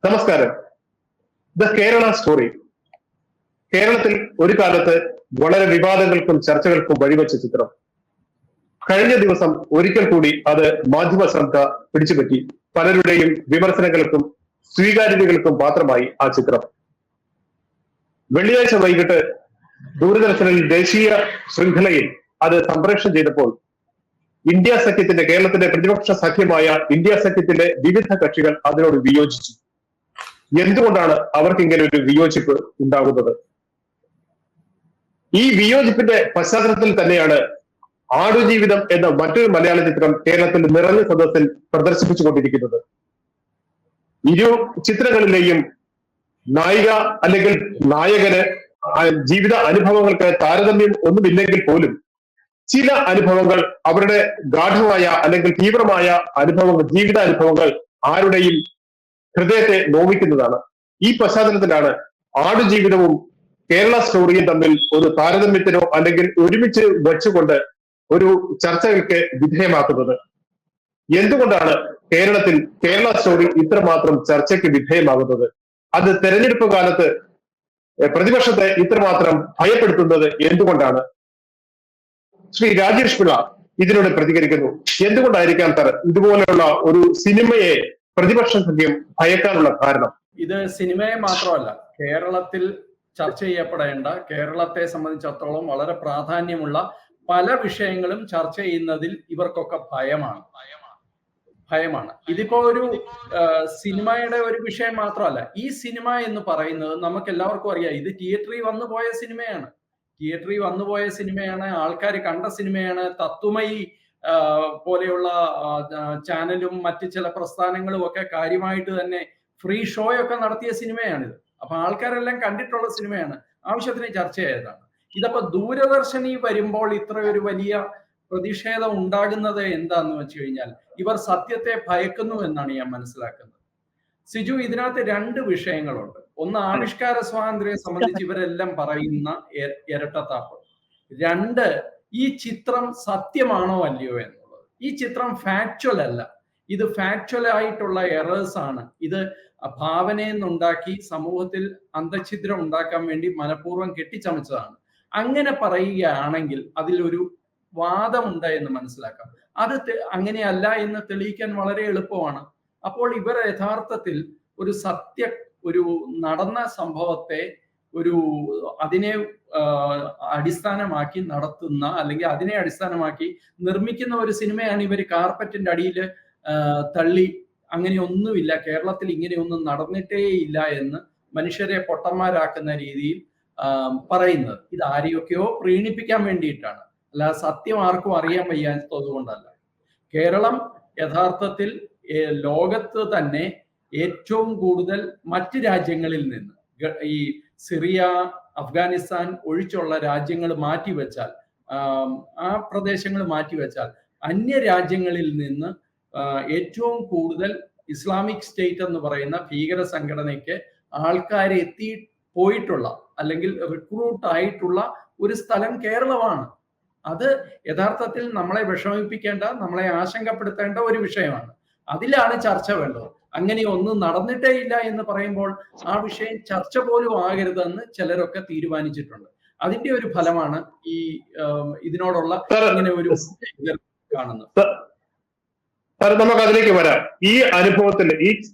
നമസ്കാരം. The Kerala story കേരളത്തിൽ ഒരു കാലത്ത് വളരെ വിവാദങ്ങൾക്കും ചർച്ചകൾക്കും വഴിവെച്ച ചിത്രം. കഴിഞ്ഞ ദിവസം ഒരിക്കൽ കൂടി അത് മാധ്യമ ശ്രദ്ധ പിടിച്ചുപറ്റി. പലരുടെയും വിമർശനങ്ങൾക്കും സ്വീകാര്യതകൾക്കും പാത്രമായി ആ ചിത്രം. വെള്ളിയാഴ്ച വൈകിട്ട് ദൂരദർശനിൽ ദേശീയ ശൃംഖലയിൽ അത് സംപ്രേഷണം ചെയ്തപ്പോൾ ഇന്ത്യ സഖ്യത്തിന്റെ, കേരളത്തിന്റെ പ്രതിപക്ഷ സഖ്യമായ ഇന്ത്യ സഖ്യത്തിന്റെ വിവിധ കക്ഷികൾ അതിനോട് വിയോജിച്ചു. എന്തുകൊണ്ടാണ് അവർക്ക് ഇങ്ങനെ ഒരു വിയോജിപ്പ് ഉണ്ടാകുന്നത്? ഈ വിയോജിപ്പിന്റെ പശ്ചാത്തലത്തിൽ തന്നെയാണ് ആടുജീവിതം എന്ന മറ്റൊരു മലയാള ചിത്രം കേരളത്തിൽ നിറഞ്ഞ സദസ്സിൽ പ്രദർശിപ്പിച്ചുകൊണ്ടിരിക്കുന്നത്. ഇരു ചിത്രങ്ങളിലെയും നായിക അല്ലെങ്കിൽ നായകന് ജീവിത അനുഭവങ്ങൾക്ക് താരതമ്യം ഒന്നുമില്ലെങ്കിൽ പോലും ചില അനുഭവങ്ങൾ, അവരുടെ ഗാഠമായ അല്ലെങ്കിൽ തീവ്രമായ അനുഭവങ്ങൾ, ജീവിതാനുഭവങ്ങൾ ആരുടെയും ഹൃദയത്തെ നോവിക്കുന്നതാണ്. ഈ പശ്ചാത്തലത്തിലാണ് ആടുജീവിതവും കേരള സ്റ്റോറിയും തമ്മിൽ ഒരു താരതമ്യത്തിനോ അല്ലെങ്കിൽ ഒരുമിച്ച് വെച്ചുകൊണ്ട് ഒരു ചർച്ചകൾക്ക് വിധേയമാക്കുന്നത്. എന്തുകൊണ്ടാണ് കേരളത്തിൽ കേരള സ്റ്റോറി ഇത്രമാത്രം ചർച്ചയ്ക്ക് വിധേയമാകുന്നത്? അത് തെരഞ്ഞെടുപ്പ് കാലത്ത് പ്രതിപക്ഷത്തെ ഇത്രമാത്രം ഭയപ്പെടുത്തുന്നത് എന്തുകൊണ്ടാണ്? ശ്രീ രാജേഷ് പിള്ള ഇതിനോട് പ്രതികരിക്കുന്നു. എന്തുകൊണ്ടായിരിക്കാം സാർ ഇതുപോലെയുള്ള ഒരു സിനിമയെ പ്രതിപക്ഷ സഖ്യം ഭയക്കാനുള്ള കാരണം? ഇത് സിനിമയെ മാത്രമല്ല, കേരളത്തിൽ ചർച്ച ചെയ്യപ്പെടേണ്ട, കേരളത്തെ സംബന്ധിച്ചിടത്തോളം വളരെ പ്രാധാന്യമുള്ള പല വിഷയങ്ങളും ചർച്ച ചെയ്യുന്നതിൽ ഇവർക്കൊക്കെ ഭയമാണ്. ഇതിപ്പോ ഒരു സിനിമയുടെ ഒരു വിഷയം മാത്രമല്ല. ഈ സിനിമ എന്ന് പറയുന്നത് നമുക്ക് എല്ലാവർക്കും അറിയാം, ഇത് തിയേറ്ററിൽ വന്നുപോയ സിനിമയാണ്, ആൾക്കാർ കണ്ട സിനിമയാണ്. തത്വമയി പോലെയുള്ള ചാനലും മറ്റ് ചില പ്രസ്ഥാനങ്ങളും ഒക്കെ കാര്യമായിട്ട് തന്നെ ഫ്രീ ഷോ ഒക്കെ നടത്തിയ സിനിമയാണിത്. അപ്പൊ ആൾക്കാരെല്ലാം കണ്ടിട്ടുള്ള സിനിമയാണ്, ആവശ്യത്തിന് ചർച്ച ചെയ്തതാണ്. ഇതപ്പോ ദൂരദർശനിൽ വരുമ്പോൾ ഇത്ര ഒരു വലിയ പ്രതിഷേധം ഉണ്ടാകുന്നത് എന്താന്ന് വെച്ച് കഴിഞ്ഞാൽ ഇവർ സത്യത്തെ ഭയക്കുന്നു എന്നാണ് ഞാൻ മനസ്സിലാക്കുന്നത്. സിജു, ഇതിനകത്ത് രണ്ട് വിഷയങ്ങളുണ്ട്. ഒന്ന്, ആവിഷ്കാര സ്വാതന്ത്ര്യത്തെ സംബന്ധിച്ച് ഇവരെല്ലാം പറയുന്ന ഇരട്ടത്താപ്പ്. രണ്ട്, ഈ ചിത്രം സത്യമാണോ അല്ലയോ എന്നുള്ളത്. ഈ ചിത്രം ഫാക്ച്വൽ അല്ല, ഇത് ഫാക്ച്വൽ ആയിട്ടുള്ള എറേഴ്സ് ആണ്. ഇത് ഭാവനയെന്നുണ്ടാക്കി സമൂഹത്തിൽ അന്തഛിദ്രം ഉണ്ടാക്കാൻ വേണ്ടി മനഃപൂർവ്വം കെട്ടിച്ചമച്ചതാണ്. അങ്ങനെ പറയുകയാണെങ്കിൽ അതിലൊരു വാദമുണ്ട് എന്ന് മനസ്സിലാക്കാം. അത് അങ്ങനെയല്ല എന്ന് തെളിയിക്കാൻ വളരെ എളുപ്പമാണ്. അപ്പോൾ ഇവർ യഥാർത്ഥത്തിൽ ഒരു നടന്ന സംഭവത്തെ അതിനെ അടിസ്ഥാനമാക്കി നടത്തുന്ന, അല്ലെങ്കിൽ അതിനെ അടിസ്ഥാനമാക്കി നിർമ്മിക്കുന്ന ഒരു സിനിമയാണ് ഇവർ കാർപ്പറ്റിന്റെ അടിയിൽ തള്ളി അങ്ങനെയൊന്നുമില്ല, കേരളത്തിൽ ഇങ്ങനെയൊന്നും നടന്നിട്ടേ ഇല്ല എന്ന് മനുഷ്യരെ പൊട്ടന്മാരാക്കുന്ന രീതിയിൽ പറയുന്നത്. ഇത് ആരെയൊക്കെയോ പ്രീണിപ്പിക്കാൻ വേണ്ടിയിട്ടാണ്, അല്ലാതെ സത്യം ആർക്കും അറിയാൻ വയ്യാത്തത് കൊണ്ടല്ല. കേരളം യഥാർത്ഥത്തിൽ ലോകത്ത് തന്നെ ഏറ്റവും കൂടുതൽ മറ്റ് രാജ്യങ്ങളിൽ നിന്ന്, ഈ സിറിയ, അഫ്ഗാനിസ്ഥാൻ ഒഴിച്ചുള്ള രാജ്യങ്ങൾ മാറ്റിവെച്ചാൽ, ആ പ്രദേശങ്ങൾ മാറ്റിവെച്ചാൽ അന്യ രാജ്യങ്ങളിൽ നിന്ന് ഏറ്റവും കൂടുതൽ ഇസ്ലാമിക് സ്റ്റേറ്റ് എന്ന് പറയുന്ന ഭീകര സംഘടനയ്ക്ക് ആൾക്കാരെ പോയിട്ടുള്ള അല്ലെങ്കിൽ റിക്രൂട്ട് ആയിട്ടുള്ള ഒരു സ്ഥലം കേരളമാണ്. അത് യഥാർത്ഥത്തിൽ നമ്മളെ വിഷമിപ്പിക്കേണ്ട, നമ്മളെ ആശങ്കപ്പെടുത്തേണ്ട ഒരു വിഷയമാണ്. അതിലാണ് ചർച്ച വേണ്ടത്. അങ്ങനെ ഒന്നും നടന്നിട്ടേ ഇല്ല എന്ന് പറയുമ്പോൾ ആ വിഷയം ചർച്ച പോലും ആകരുതെന്ന് ചിലരൊക്കെ തീരുമാനിച്ചിട്ടുണ്ട്. അതിന്റെ ഒരു ഫലമാണ് ഈ ഇതിനോടുള്ള ഇങ്ങനെ ഒരു കാണുന്നത്. നമുക്ക് അതിലേക്ക് വരാം. ഈ അനുഭവത്തിൽ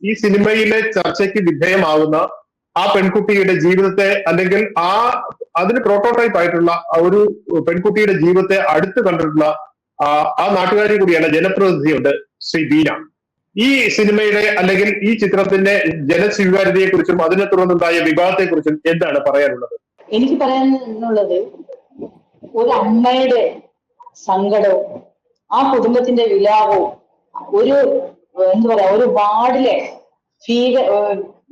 ഈ സിനിമയിലെ ചർച്ചയ്ക്ക് വിധേയമാകുന്ന ആ പെൺകുട്ടിയുടെ ജീവിതത്തെ, അല്ലെങ്കിൽ അതിന് പ്രോട്ടോടൈപ്പ് ആയിട്ടുള്ള ഒരു പെൺകുട്ടിയുടെ ജീവിതത്തെ അടുത്ത് കണ്ടിട്ടുള്ള ആ നാട്ടുകാരി കൂടിയാണ്, ജനപ്രതിനിധിയുണ്ട് ശ്രീ ബീന. ഈ സിനിമയുടെ അല്ലെങ്കിൽ ഈ ചിത്രത്തിന്റെ ജനസ്വീകാര്യതയെ കുറിച്ചും അതിനെ തുടർന്നുണ്ടായ വിവാദത്തെ കുറിച്ചും എന്താണ് പറയാനുള്ളത്? എനിക്ക് പറയാനുള്ളത്, ഒരു അമ്മയുടെ സങ്കടവും ആ കുടുംബത്തിന്റെ വിലാപവും ഒരു വാർഡിലെ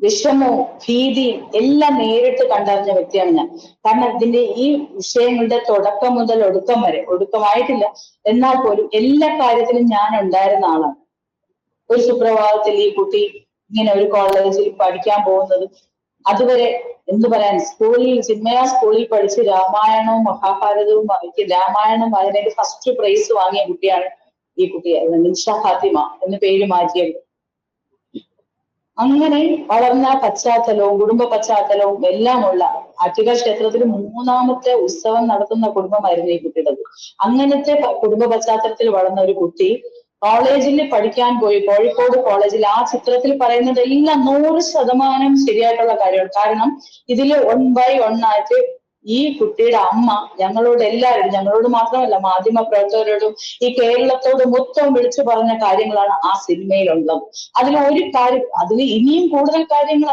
വിഷമവും ഭീതിയും എല്ലാം നേരിട്ട് കണ്ടറിഞ്ഞ വ്യക്തിയാണ് ഞാൻ. കാരണം ഇതിന്റെ ഈ വിഷയങ്ങളുടെ തുടക്കം മുതൽ ഒടുക്കം വരെ, ഒടുക്കമായിട്ടില്ല എന്നാൽ പോലും എല്ലാ കാര്യത്തിലും ഞാൻ ഉണ്ടായിരുന്ന ആളാണ്. ഒരു സുപ്രഭാതത്തിൽ ഈ കുട്ടി ഇങ്ങനെ ഒരു കോളേജിൽ പഠിക്കാൻ പോകുന്നത്, അതുവരെ സ്കൂളിൽ പഠിച്ച് രാമായണവും മഹാഭാരതവും രാമായണം അതിനൊക്കെ ഫസ്റ്റ് പ്രൈസ് വാങ്ങിയ കുട്ടിയാണ് ഈ കുട്ടി. നിഷ ഫാത്തിമ എന്ന് പേര് മാറ്റിയത്. അങ്ങനെ വളർന്ന പശ്ചാത്തലവും കുടുംബ പശ്ചാത്തലവും എല്ലാമുള്ള ആറ്റുകാൽ ക്ഷേത്രത്തിൽ 3ാമത്തെ ഉത്സവം നടത്തുന്ന കുടുംബമായിരുന്നു ഈ കുട്ടിയുടേത്. അങ്ങനത്തെ കുടുംബ പശ്ചാത്തലത്തിൽ വളർന്ന ഒരു കുട്ടി കോളേജിൽ പഠിക്കാൻ പോയി, കോഴിക്കോട് കോളേജിൽ. ആ ചിത്രത്തിൽ പറയുന്നത് എല്ലാം 100% ശരിയായിട്ടുള്ള കാര്യമാണ്. കാരണം ഇതില് 1 by 1 ആയിട്ട് ഈ കുട്ടിയുടെ അമ്മ ഞങ്ങളോട് എല്ലാവരും, ഞങ്ങളോട് മാത്രമല്ല മാധ്യമ പ്രവർത്തകരോടും ഈ കേരളത്തോട് മൊത്തം വിളിച്ചു പറഞ്ഞ കാര്യങ്ങളാണ് ആ സിനിമയിലുള്ളത്. അതിൽ ഒരു കാര്യം, അതിൽ ഇനിയും കൂടുതൽ കാര്യങ്ങൾ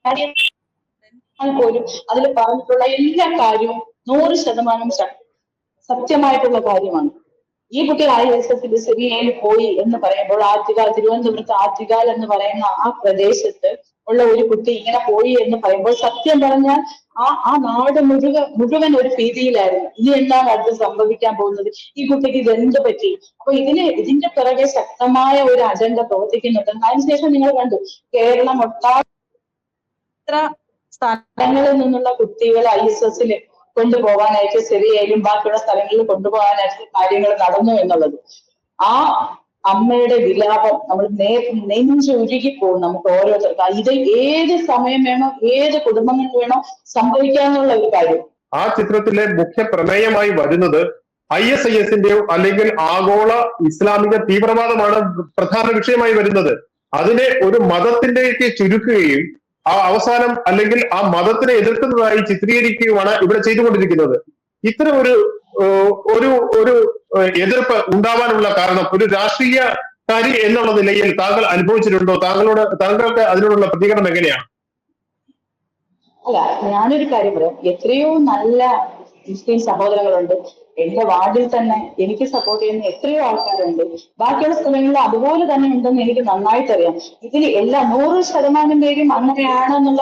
അതിൽ പോലും അതിൽ പറഞ്ഞിട്ടുള്ള എല്ലാ കാര്യവും 100% സത്യമായിട്ടുള്ള കാര്യമാണ്. ഈ കുട്ടി ISSൽ സിറിയയിൽ പോയി എന്ന് പറയുമ്പോൾ ആറ്റുകാൽ, തിരുവനന്തപുരത്ത് ആറ്റുകാൽ എന്ന് പറയുന്ന ആ പ്രദേശത്ത് ഉള്ള ഒരു കുട്ടി ഇങ്ങനെ പോയി എന്ന് പറയുമ്പോൾ സത്യം പറഞ്ഞാൽ ആ നാട് മുഴുവൻ ഒരു ഭീതിയിലായിരുന്നു. ഇനി എന്താണ് അടുത്ത് സംഭവിക്കാൻ പോകുന്നത്, ഈ കുട്ടിക്ക് ഇത് എന്ത് പറ്റി. അപ്പൊ ഇതിന്റെ പിറകെ ശക്തമായ ഒരു അജണ്ട പ്രവർത്തിക്കുന്നുണ്ട്. അതിനുശേഷം നിങ്ങൾ കണ്ടു കേരളം ഒട്ടാകെ സ്ഥലങ്ങളിൽ നിന്നുള്ള കുട്ടികളെ ISSൽ കൊണ്ടുപോകാനായിട്ട് സിറിയയിലും ബാക്കിയുള്ള സ്ഥലങ്ങളിൽ കൊണ്ടുപോകാനായിട്ട് കാര്യങ്ങൾ നടന്നു എന്നുള്ളത്. ആ അമ്മയുടെ വിലാപം നമ്മൾ നെഞ്ചുരുകിപ്പോകും നമുക്ക് ഓരോരുത്തർക്കും. ഇത് ഏത് സമയം വേണോ, ഏത് കുടുംബങ്ങൾക്ക് വേണോ സംഭവിക്കാന്നുള്ള ഒരു കാര്യം. ആ ചിത്രത്തിലെ മുഖ്യ പ്രമേയമായി വരുന്നത് ISISന്റെയോ അല്ലെങ്കിൽ ആഗോള ഇസ്ലാമിക തീവ്രവാദമാണ് പ്രധാന വിഷയമായി വരുന്നത്. അതിനെ ഒരു മതത്തിലേക്ക് ചുരുക്കുകയും ആ അവസാനം അല്ലെങ്കിൽ ആ മതത്തിനെ എതിർക്കുന്നതായി ചിത്രീകരിക്കുകയുമാണ് ഇവിടെ ചെയ്തുകൊണ്ടിരിക്കുന്നത്. ഇത്തരം ഒരു എതിർപ്പ് ഉണ്ടാവാനുള്ള കാരണം ഒരു രാഷ്ട്രീയക്കാരി എന്നുള്ള നിലയിൽ താങ്കൾ അനുഭവിച്ചിട്ടുണ്ടോ? താങ്കൾക്ക് അതിനോടുള്ള പ്രതികരണം എങ്ങനെയാണ്? അല്ല, ഞാനൊരു കാര്യം പറയാം. എത്രയോ നല്ല മുസ്ലിം സഹോദരങ്ങളുണ്ട്. എന്റെ വാർഡിൽ തന്നെ എനിക്ക് സപ്പോർട്ട് ചെയ്യുന്ന എത്രയോ ആൾക്കാരുണ്ട്. ബാക്കിയുള്ള സ്ഥലങ്ങളിൽ അതുപോലെ തന്നെ ഉണ്ടെന്ന് എനിക്ക് നന്നായിട്ടറിയാം. ഇതിൽ എല്ലാ 100% പേരും അങ്ങനെയാണെന്നുള്ള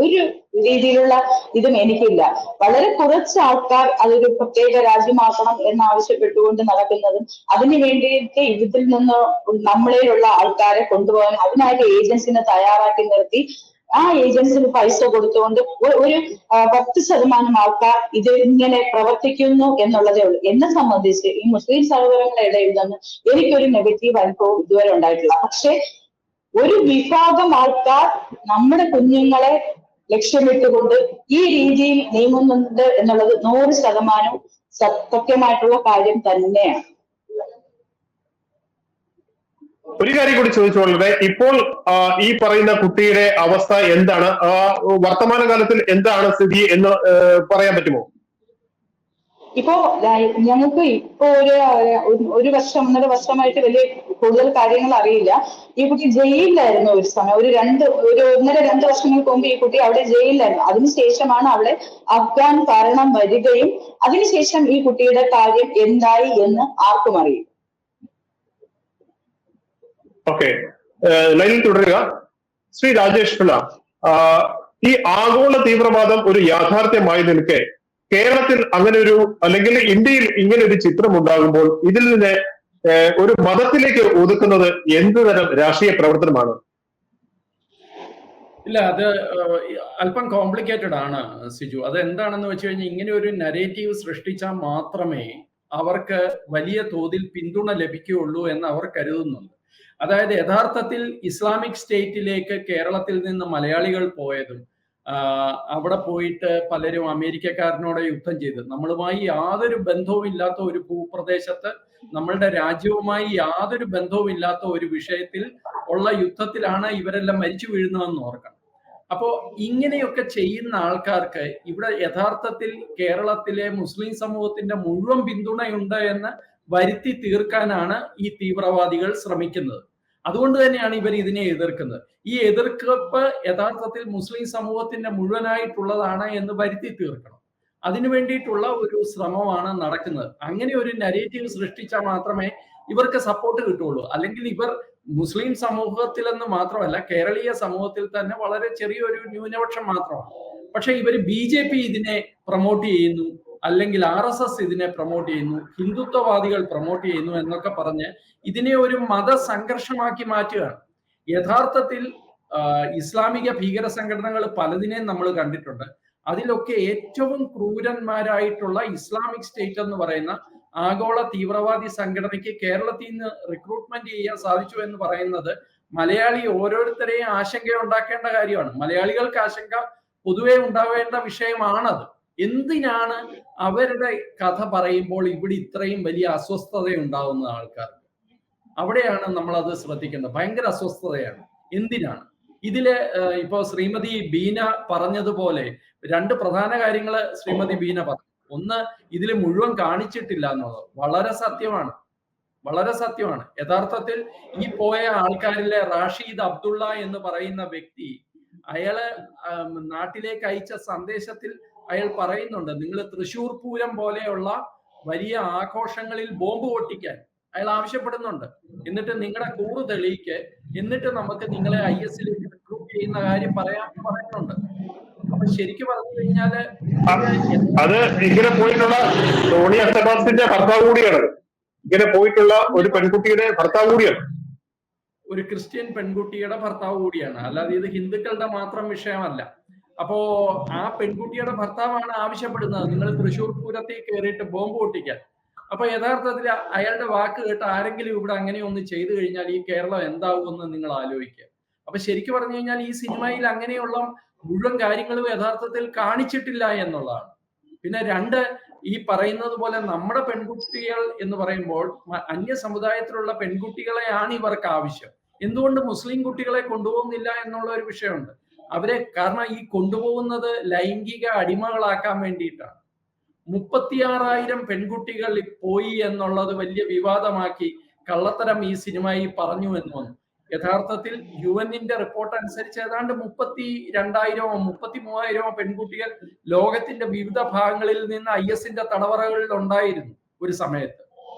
ഒരു രീതിയിലുള്ള ഇതും എനിക്കില്ല. വളരെ കുറച്ച് ആൾക്കാർ അതൊരു പ്രത്യേക രാജ്യമാക്കണം എന്നാവശ്യപ്പെട്ടുകൊണ്ട് നടക്കുന്നതും അതിനു വേണ്ടിയിട്ട് ഇതിൽ നിന്ന് നമ്മളിലുള്ള ആൾക്കാരെ കൊണ്ടുപോകാൻ അതിനായിട്ട് ഏജൻസിനെ തയ്യാറാക്കി നിർത്തി ആ ഏജൻസിന് പൈസ കൊടുത്തുകൊണ്ട് ഒരു 10% ആൾക്കാർ ഇത് ഇങ്ങനെ പ്രവർത്തിക്കുന്നു എന്നുള്ളതേ ഉള്ളൂ. എന്നെ സംബന്ധിച്ച് ഈ മുസ്ലിം സഹോദരങ്ങളുടെ ഇടയിൽ നിന്ന് എനിക്കൊരു നെഗറ്റീവ് അനുഭവം ഇതുവരെ ഉണ്ടായിട്ടില്ല. പക്ഷെ ഒരു വിഭാഗം ആൾക്കാർ നമ്മുടെ കുഞ്ഞുങ്ങളെ ലക്ഷ്യമിട്ടുകൊണ്ട് ഈ രീതിയിൽ നീങ്ങുന്നുണ്ട് എന്നുള്ളത് 100% സത്യമായിട്ടുള്ള കാര്യം തന്നെയാണ്. ഒരു കാര്യം കൂടി ചോദിച്ചോളട്ടെ, ഇപ്പോൾ ഈ പറയുന്ന കുട്ടിയുടെ അവസ്ഥ എന്താണ്? വർത്തമാനകാലത്തിൽ എന്താണ് സ്ഥിതി എന്ന് പറയാൻ പറ്റുമോ? ഇപ്പോ ഞങ്ങൾക്ക് ഇപ്പോ ഒരു വർഷം 1.5 വർഷമായിട്ട് വലിയ കൂടുതൽ കാര്യങ്ങൾ അറിയില്ല. ഈ കുട്ടി ജയിലിലായിരുന്നു ഒരു സമയം. ഒരു 1.5-2 വർഷങ്ങൾക്ക് മുമ്പ് ഈ കുട്ടി അവിടെ ജയിലിലായിരുന്നു. അതിനുശേഷമാണ് അവിടെ അഫ്ഗാൻ ഭരണം വരികയും അതിനുശേഷം ഈ കുട്ടിയുടെ കാര്യം എന്തായി എന്ന് ആർക്കും അറിയും. ഓക്കെ, ലൈനിൽ തുടരുക. ശ്രീ രാജേഷ് പിള്ള, ഈ ആഗോള തീവ്രവാദം ഒരു യാഥാർത്ഥ്യമായി നിൽക്കെ കേരളത്തിൽ അങ്ങനെ ഒരു അല്ലെങ്കിൽ ഇന്ത്യയിൽ ഇങ്ങനെ ഒരു ചിത്രം ഉണ്ടാകുമ്പോൾ ഇതിൽ നിന്ന് ഒരു മതത്തിലേക്ക് ഒതുക്കുന്നത് എന്ത് തരം രാഷ്ട്രീയ പ്രവർത്തനമാണ്? ഇല്ല, അത് അല്പം കോംപ്ലിക്കേറ്റഡ് ആണ് സിജു. അത് എന്താണെന്ന് വെച്ച് കഴിഞ്ഞാൽ ഇങ്ങനെ ഒരു നരേറ്റീവ് സൃഷ്ടിച്ചാൽ മാത്രമേ അവർക്ക് വലിയ തോതിൽ പിന്തുണ ലഭിക്കുകയുള്ളൂ എന്ന് അവർ കരുതുന്നുണ്ട്. അതായത് യഥാർത്ഥത്തിൽ ഇസ്ലാമിക് സ്റ്റേറ്റിലേക്ക് കേരളത്തിൽ നിന്ന് മലയാളികൾ പോയതും അവിടെ പോയിട്ട് പലരും അമേരിക്കക്കാരനോട് യുദ്ധം ചെയ്ത് നമ്മളുമായി യാതൊരു ബന്ധവും ഇല്ലാത്ത ഒരു ഭൂപ്രദേശത്ത് നമ്മളുടെ രാജ്യവുമായി യാതൊരു ബന്ധവും ഇല്ലാത്ത ഒരു വിഷയത്തിൽ ഉള്ള യുദ്ധത്തിലാണ് ഇവരെല്ലാം മരിച്ചു വീഴുന്നതെന്ന് ഓർക്കണം. അപ്പോ ഇങ്ങനെയൊക്കെ ചെയ്യുന്ന ആൾക്കാർക്ക് ഇവിടെ യഥാർത്ഥത്തിൽ കേരളത്തിലെ മുസ്ലിം സമൂഹത്തിന്റെ മുഴുവൻ പിന്തുണയുണ്ട് എന്ന് വരുത്തി തീർക്കാനാണ് ഈ തീവ്രവാദികൾ ശ്രമിക്കുന്നത്. അതുകൊണ്ട് തന്നെയാണ് ഇവർ ഇതിനെ എതിർക്കുന്നത്. ഈ എതിർപ്പ് യഥാർത്ഥത്തിൽ മുസ്ലിം സമൂഹത്തിന്റെ മുഴുവനായിട്ടുള്ളതാണ് എന്ന് വരുത്തി തീർക്കണം. അതിനു വേണ്ടിയിട്ടുള്ള ഒരു ശ്രമമാണ് നടക്കുന്നത്. അങ്ങനെ ഒരു നരേറ്റീവ് സൃഷ്ടിച്ചാൽ മാത്രമേ ഇവർക്ക് സപ്പോർട്ട് കിട്ടുള്ളൂ. അല്ലെങ്കിൽ ഇവർ മുസ്ലിം സമൂഹത്തിലെന്ന് മാത്രമല്ല കേരളീയ സമൂഹത്തിൽ തന്നെ വളരെ ചെറിയൊരു ന്യൂനപക്ഷം മാത്രമാണ്. പക്ഷെ ഇവർ BJP ഇതിനെ പ്രൊമോട്ട് ചെയ്യുന്നു, അല്ലെങ്കിൽ RSS ഇതിനെ പ്രൊമോട്ട് ചെയ്യുന്നു, ഹിന്ദുത്വവാദികൾ പ്രൊമോട്ട് ചെയ്യുന്നു എന്നൊക്കെ പറഞ്ഞ് ഇതിനെ ഒരു മതസംഘർഷമാക്കി മാറ്റുകയാണ്. യഥാർത്ഥത്തിൽ ഇസ്ലാമിക ഭീകര സംഘടനകൾ പലതിനെയും നമ്മൾ കണ്ടിട്ടുണ്ട്. അതിലൊക്കെ ഏറ്റവും ക്രൂരന്മാരായിട്ടുള്ള ഇസ്ലാമിക് സ്റ്റേറ്റ് എന്ന് പറയുന്ന ആഗോള തീവ്രവാദി സംഘടനയ്ക്ക് കേരളത്തിൽ നിന്ന് റിക്രൂട്ട്മെന്റ് ചെയ്യാൻ സാധിച്ചു എന്ന് പറയുന്നത് മലയാളി ഓരോരുത്തരെയും ആശങ്ക ഉണ്ടാക്കേണ്ട കാര്യമാണ്. മലയാളികൾക്ക് ആശങ്ക പൊതുവെ ഉണ്ടാവേണ്ട വിഷയമാണത്. എന്തിനാണ് അവരുടെ കഥ പറയുമ്പോൾ ഇവിടെ ഇത്രയും വലിയ അസ്വസ്ഥത ഉണ്ടാവുന്ന ആൾക്കാർക്ക്? അവിടെയാണ് നമ്മൾ അത് ശ്രദ്ധിക്കേണ്ടത്. ഭയങ്കര അസ്വസ്ഥതയാണ്. എന്തിനാണ് ഇതില്? ഇപ്പോ ശ്രീമതി ബീന പറഞ്ഞതുപോലെ 2 പ്രധാന കാര്യങ്ങൾ ശ്രീമതി ബീന പറഞ്ഞു. ഒന്ന്, ഇതിൽ മുഴുവൻ കാണിച്ചിട്ടില്ല എന്നുള്ളത് വളരെ സത്യമാണ്, വളരെ സത്യമാണ്. യഥാർത്ഥത്തിൽ ഈ പോയ ആൾക്കാരിലെ റാഷീദ് അബ്ദുള്ള എന്ന് പറയുന്ന വ്യക്തി, അയാള് നാട്ടിലേക്ക് അയച്ച സന്ദേശത്തിൽ അയാൾ പറയുന്നുണ്ട്, നിങ്ങൾ തൃശ്ശൂർ പൂരം പോലെയുള്ള വലിയ ആഘോഷങ്ങളിൽ ബോംബ് പൊട്ടിക്കാൻ അയാൾ ആവശ്യപ്പെടുന്നുണ്ട്. എന്നിട്ട് നിങ്ങളുടെ കൂറ് തെളിയിക്ക്, എന്നിട്ട് നമുക്ക് നിങ്ങളെ IS-ലേക്ക് റിക്രൂട്ട് ചെയ്യുന്ന കാര്യം പറയുന്നുണ്ട്. അപ്പൊ ശരിക്കും പറഞ്ഞു കഴിഞ്ഞാല് അത് ഇങ്ങനെ പോയിട്ടുള്ള ടോണി അസബാസിന്റെ ഭർത്താവ് കൂടിയാണ്. ഇങ്ങനെ പോയിട്ടുള്ള ഒരു പെൺകുട്ടിയുടെ ഭർത്താവ് കൂടിയാണ്, ഒരു ക്രിസ്ത്യൻ പെൺകുട്ടിയുടെ ഭർത്താവ് കൂടിയാണ്. അല്ലാതെ ഇത് ഹിന്ദുക്കളുടെ മാത്രം വിഷയമല്ല. അപ്പോ ആ പെൺകുട്ടിയുടെ ഭർത്താവാണ് ആവശ്യപ്പെടുന്നത്, നിങ്ങൾ തൃശ്ശൂർ പൂരത്തിൽ കയറിയിട്ട് ബോംബ് പൊട്ടിക്കാൻ. അപ്പൊ യഥാർത്ഥത്തിൽ അയാളുടെ വാക്ക് കേട്ട് ആരെങ്കിലും ഇവിടെ അങ്ങനെ ഒന്ന് ചെയ്തു കഴിഞ്ഞാൽ ഈ കേരളം എന്താവുമെന്ന് നിങ്ങൾ ആലോചിക്കുക. അപ്പൊ ശരിക്കും പറഞ്ഞു കഴിഞ്ഞാൽ ഈ സിനിമയിൽ അങ്ങനെയുള്ള മുഴുവൻ കാര്യങ്ങളും യഥാർത്ഥത്തിൽ കാണിച്ചിട്ടില്ല എന്നുള്ളതാണ്. പിന്നെ 2, ഈ പറയുന്നത് പോലെ നമ്മുടെ പെൺകുട്ടികൾ എന്ന് പറയുമ്പോൾ അന്യ സമുദായത്തിലുള്ള പെൺകുട്ടികളെയാണ് ഇവർക്ക് ആവശ്യം. എന്തുകൊണ്ട് മുസ്ലിം കുട്ടികളെ കൊണ്ടുപോകുന്നില്ല എന്നുള്ള ഒരു വിഷയമുണ്ട്. അവരെ കാരണം ഈ കൊണ്ടുപോകുന്നത് ലൈംഗിക അടിമകളാക്കാൻ വേണ്ടിയിട്ടാണ്. 36,000 പെൺകുട്ടികൾ പോയി എന്നുള്ളത് വലിയ വിവാദമാക്കി കള്ളത്തരം ഈ സിനിമയിൽ പറഞ്ഞു എന്ന് വന്നു. യഥാർത്ഥത്തിൽ UN-ന്റെ റിപ്പോർട്ട് അനുസരിച്ച് ഏതാണ്ട് 32,000 33,000 പെൺകുട്ടികൾ ലോകത്തിന്റെ വിവിധ ഭാഗങ്ങളിൽ നിന്ന് IS-ന്റെ തടവറകളിൽ ഉണ്ടായിരുന്നു ഒരു സമയത്ത്.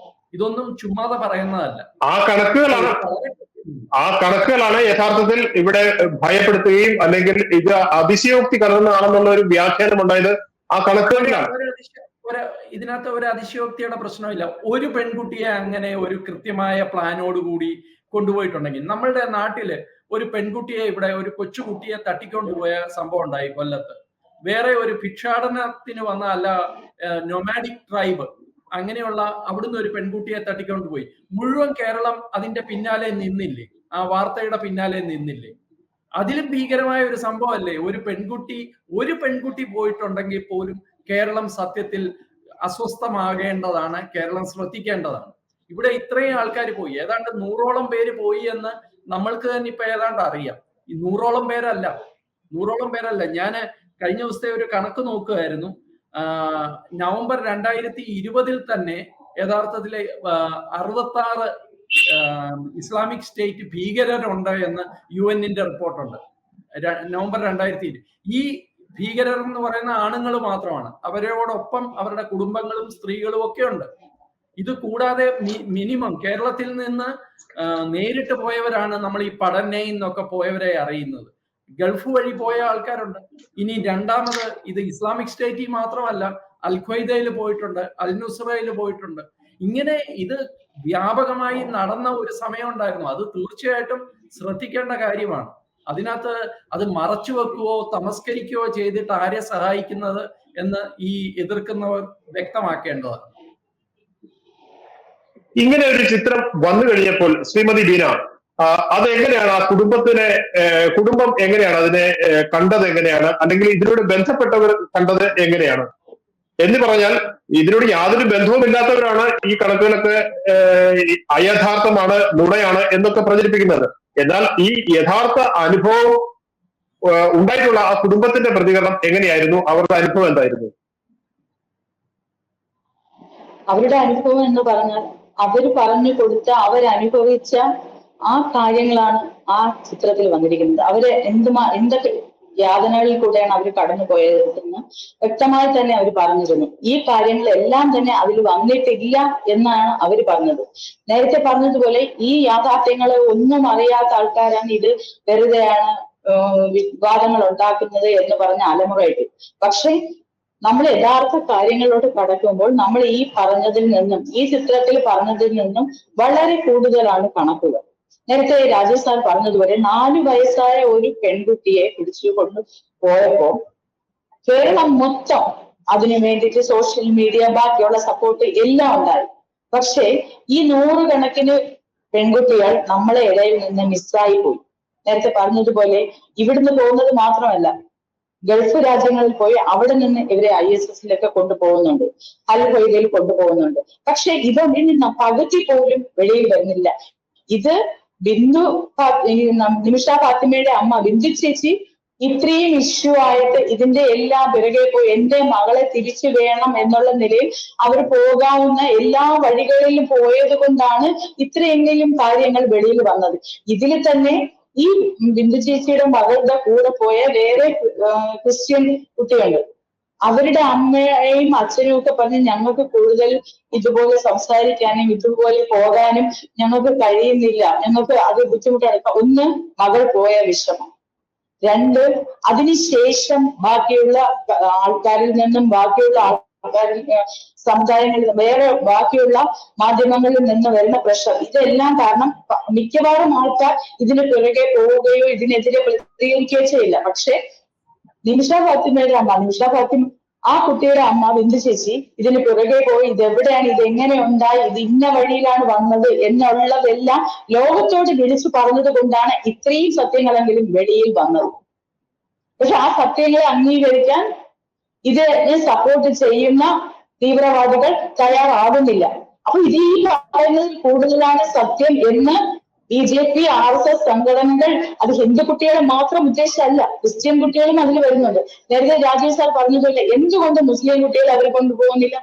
ഇതൊന്നും ചുമ്മാതെ പറയുന്നതല്ല. ആ കണക്കുകളാണ് യഥാർത്ഥത്തിൽ ഇവിടെ ഭയപ്പെടുത്തുകയും അല്ലെങ്കിൽ ഇത് അതിശയോക്തി കലർന്നതാണെന്നുള്ള ഒരു വ്യാഖ്യാനം ഉണ്ടായത് ആ കണക്കുകളിലാണ്. ഇതിനകത്ത് ഒരു അതിശയോക്തിയുടെ പ്രശ്നമില്ല. ഒരു പെൺകുട്ടിയെ അങ്ങനെ ഒരു കൃത്യമായ പ്ലാനോടുകൂടി കൊണ്ടുപോയിട്ടുണ്ടെങ്കിൽ, നമ്മളുടെ നാട്ടില് ഒരു പെൺകുട്ടിയെ, ഇവിടെ ഒരു കൊച്ചുകുട്ടിയെ തട്ടിക്കൊണ്ടുപോയ സംഭവം ഉണ്ടായി കൊല്ലത്ത്. വേറെ ഒരു ഭിക്ഷാടനത്തിന് വന്ന അല്ല നൊമാഡിക് ട്രൈബ്, അങ്ങനെയുള്ള അവിടുന്ന് ഒരു പെൺകുട്ടിയെ തട്ടിക്കൊണ്ടുപോയി. മുഴുവൻ കേരളം അതിന്റെ പിന്നാലെ നിന്നില്ലേ? ആ വാർത്തയുടെ പിന്നാലെ നിന്നില്ലേ? അതിലും ഭീകരമായ ഒരു സംഭവമല്ലേ ഒരു പെൺകുട്ടി പോയിട്ടുണ്ടെങ്കിൽ പോലും കേരളം സത്യത്തിൽ അസ്വസ്ഥമാകേണ്ടതാണ്, കേരളം ശ്രദ്ധിക്കേണ്ടതാണ്. ഇവിടെ ഇത്രയും ആൾക്കാർ പോയി, ഏതാണ്ട് 100ഓളം പേര് പോയി എന്ന് നമ്മൾക്ക് തന്നെ ഇപ്പൊ ഏതാണ്ട് അറിയാം. ഈ 100ഓളം പേരല്ല. ഞാൻ കഴിഞ്ഞ ദിവസത്തെ ഒരു കണക്ക് നോക്കുകയായിരുന്നു. നവംബർ 2020 തന്നെ യഥാർത്ഥത്തില് 66 ഇസ്ലാമിക് സ്റ്റേറ്റ് ഭീകരരുണ്ട് എന്ന് UN-ന്റെ റിപ്പോർട്ടുണ്ട്. നവംബർ 2020. ഈ ഭീകരർ എന്ന് പറയുന്ന ആണുങ്ങൾ മാത്രമാണ്, അവരോടൊപ്പം അവരുടെ കുടുംബങ്ങളും സ്ത്രീകളും ഒക്കെ ഉണ്ട്. ഇത് കൂടാതെ മിനിമം കേരളത്തിൽ നിന്ന് നേരിട്ട് പോയവരാണ് നമ്മൾ ഈ പഠനയിൽ നിന്നൊക്കെ പോയവരെ അറിയുന്നത്. ഗൾഫ് വഴി പോയ ആൾക്കാരുണ്ട്. ഇനി രണ്ടാമത് ഇത് ഇസ്ലാമിക് സ്റ്റേറ്റിൽ മാത്രമല്ല, അൽ ഖ്വയ്ദയിൽ പോയിട്ടുണ്ട്, അൽ നുസ്രയിൽ പോയിട്ടുണ്ട്. ഇങ്ങനെ ഇത് വ്യാപകമായി നടന്ന ഒരു സമയം ഉണ്ടായിരുന്നു. അത് തീർച്ചയായിട്ടും ശ്രദ്ധിക്കേണ്ട കാര്യമാണ്. അതിനകത്ത് അത് മറച്ചു വെക്കുകയോ തമസ്കരിക്കുകയോ ചെയ്തിട്ട് ആരെ സഹായിക്കുന്നത് എന്ന് ഈ എതിർക്കുന്നവർ വ്യക്തമാക്കേണ്ടതാണ്. ഇങ്ങനെ ഒരു ചിത്രം വന്നു കഴിഞ്ഞപ്പോൾ ശ്രീമതി ബീന, അതെങ്ങനെയാണ് ആ കുടുംബം എങ്ങനെയാണ് അതിനെ കണ്ടത്, എങ്ങനെയാണ്, അല്ലെങ്കിൽ ഇതിനോട് ബന്ധപ്പെട്ടവർ കണ്ടത് എങ്ങനെയാണ് എന്ന് പറഞ്ഞാൽ, ഇതിനോട് യാതൊരു ബന്ധവുമില്ലാത്തവരാണ് ഈ കണക്കുകളൊക്കെ അയഥാർത്ഥമാണ്, നുണയാണ് എന്നൊക്കെ പ്രചരിപ്പിക്കുന്നത്. എന്നാൽ ഈ യഥാർത്ഥ അനുഭവം ഉണ്ടായിട്ടുള്ള ആ കുടുംബത്തിന്റെ പ്രതികരണം എങ്ങനെയായിരുന്നു? അവരുടെ അനുഭവം എന്തായിരുന്നു? അവരുടെ അനുഭവം എന്ന് പറഞ്ഞാൽ അവർ പറഞ്ഞു കൊടുത്ത, അവരനുഭവിച്ച ആ കാര്യങ്ങളാണ് ആ ചിത്രത്തിൽ വന്നിരിക്കുന്നത്. അവര് എന്തൊക്കെ യാതനകളിൽ കൂടെയാണ് അവർ കടന്നുപോയതെന്ന് വ്യക്തമായി തന്നെ അവർ പറഞ്ഞിരുന്നു. ഈ കാര്യങ്ങളെല്ലാം തന്നെ അതിൽ വന്നിട്ടില്ല എന്നാണ് അവർ പറഞ്ഞത്. നേരത്തെ പറഞ്ഞതുപോലെ ഈ യാഥാർത്ഥ്യങ്ങളെ ഒന്നും അറിയാത്ത ആൾക്കാരാണ് ഇത് വെറുതെയാണ് വിവാദങ്ങൾ ഉണ്ടാക്കുന്നത് എന്ന് പറഞ്ഞ അലമുറയിട്ട്. പക്ഷെ നമ്മൾ യഥാർത്ഥ കാര്യങ്ങളിലോട്ട് കടക്കുമ്പോൾ നമ്മൾ ഈ പറഞ്ഞതിൽ നിന്നും, ഈ ചിത്രത്തിൽ പറഞ്ഞതിൽ നിന്നും വളരെ കൂടുതലാണ് കണക്കുകൾ. നേരത്തെ രാജേഷ് സാർ പറഞ്ഞതുപോലെ 4 വയസ്സായ ഒരു പെൺകുട്ടിയെ പിടിച്ചുകൊണ്ട് പോയപ്പോ കേരളം മൊത്തം അതിനു വേണ്ടിയിട്ട് സോഷ്യൽ മീഡിയ, ബാക്കിയുള്ള സപ്പോർട്ട് എല്ലാം ഉണ്ടായി. പക്ഷെ ഈ 100 കണക്കിന് പെൺകുട്ടികൾ നമ്മളെ ഇടയിൽ നിന്ന് മിസ്സായി പോയി. നേരത്തെ പറഞ്ഞതുപോലെ ഇവിടുന്ന് പോകുന്നത് മാത്രമല്ല, ഗൾഫ് രാജ്യങ്ങളിൽ പോയി അവിടെ നിന്ന് ഇവരെ ISS-ലേക്ക് കൊണ്ടുപോകുന്നുണ്ട്, അൽ ഖ്വയ്ദയിൽ കൊണ്ടുപോകുന്നുണ്ട്. പക്ഷെ ഇതൊന്നിൽ നിന്ന് പകുതി പോലും വെളിയിൽ വരുന്നില്ല. ഇത് നിമിഷ ഫാത്തിമയുടെ അമ്മ ബിന്ദു ചേച്ചി ഇത്രയും ഇഷ്യൂ ആയിട്ട് ഇതിന്റെ എല്ലാം പിറകെ പോയി എന്റെ മകളെ തിരിച്ചു വേണം എന്നുള്ള നിലയിൽ അവർ പോകാവുന്ന എല്ലാ വഴികളിലും പോയത് കൊണ്ടാണ് ഇത്രയെങ്കിലും കാര്യങ്ങൾ വെളിയിൽ വന്നത്. ഇതിൽ തന്നെ ഈ ബിന്ദു ചേച്ചിയുടെ മകളുടെ കൂടെ പോയ വേറെ ക്രിസ്ത്യൻ കുട്ടികളുണ്ട്. അവരുടെ അമ്മയെയും അച്ഛനും ഒക്കെ പറഞ്ഞ് ഞങ്ങൾക്ക് കൂടുതൽ ഇതുപോലെ സംസാരിക്കാനും ഇതുപോലെ പോകാനും ഞങ്ങൾക്ക് കഴിയുന്നില്ല, ഞങ്ങൾക്ക് അത് ബുദ്ധിമുട്ടാണ്. ഒന്ന്, മകൾ പോയ വിഷമം. രണ്ട്, അതിനുശേഷം ബാക്കിയുള്ള ആൾക്കാരിൽ നിന്നും ബാക്കിയുള്ള ആൾക്കാരിൽ സമുദായങ്ങളിൽ വേറെ ബാക്കിയുള്ള മാധ്യമങ്ങളിൽ നിന്ന് വരുന്ന പ്രഷർ, ഇതെല്ലാം കാരണം മിക്കവാറും ആൾക്കാർ ഇതിന് പിറകെ പോവുകയോ ഇതിനെതിരെ പ്രതികരിക്കുകയോ ചെയ്യില്ല. പക്ഷെ നിമിഷ ഫാത്തിമയുടെ അമ്മ, ആ കുട്ടിയുടെ അമ്മ ബിന്ദു ചേച്ചി ഇതിന് പിറകെ പോയി ഇതെവിടെയാണ്, ഇതെങ്ങനെ ഉണ്ടായി, ഇത് ഇന്ന വഴിയിലാണ് വന്നത് എന്നുള്ളതെല്ലാം ലോകത്തോട് വിളിച്ചു പറഞ്ഞത് കൊണ്ടാണ് ഇത്രയും സത്യങ്ങളെങ്കിലും വെളിയിൽ വന്നത്. പക്ഷെ ആ സത്യങ്ങളെ അംഗീകരിക്കാൻ ഇതിനെ സപ്പോർട്ട് ചെയ്യുന്ന തീവ്രവാദികൾ തയ്യാറാകുന്നില്ല. അപ്പൊ ഇത് ഈ പറയുന്നതിൽ കൂടുതലാണ് സത്യം എന്ന് BJP RSS സംഘടനകൾ, അത് ഹിന്ദു കുട്ടികളെ മാത്രം ഉദ്ദേശിച്ചല്ല, ക്രിസ്ത്യൻ കുട്ടികളും അതിൽ വരുന്നുണ്ട്. നേരത്തെ രാജീവ് സാർ പറഞ്ഞതുപോലെ എന്തുകൊണ്ട് മുസ്ലിം കുട്ടികളെ അവർ കൊണ്ടുപോകുന്നില്ല?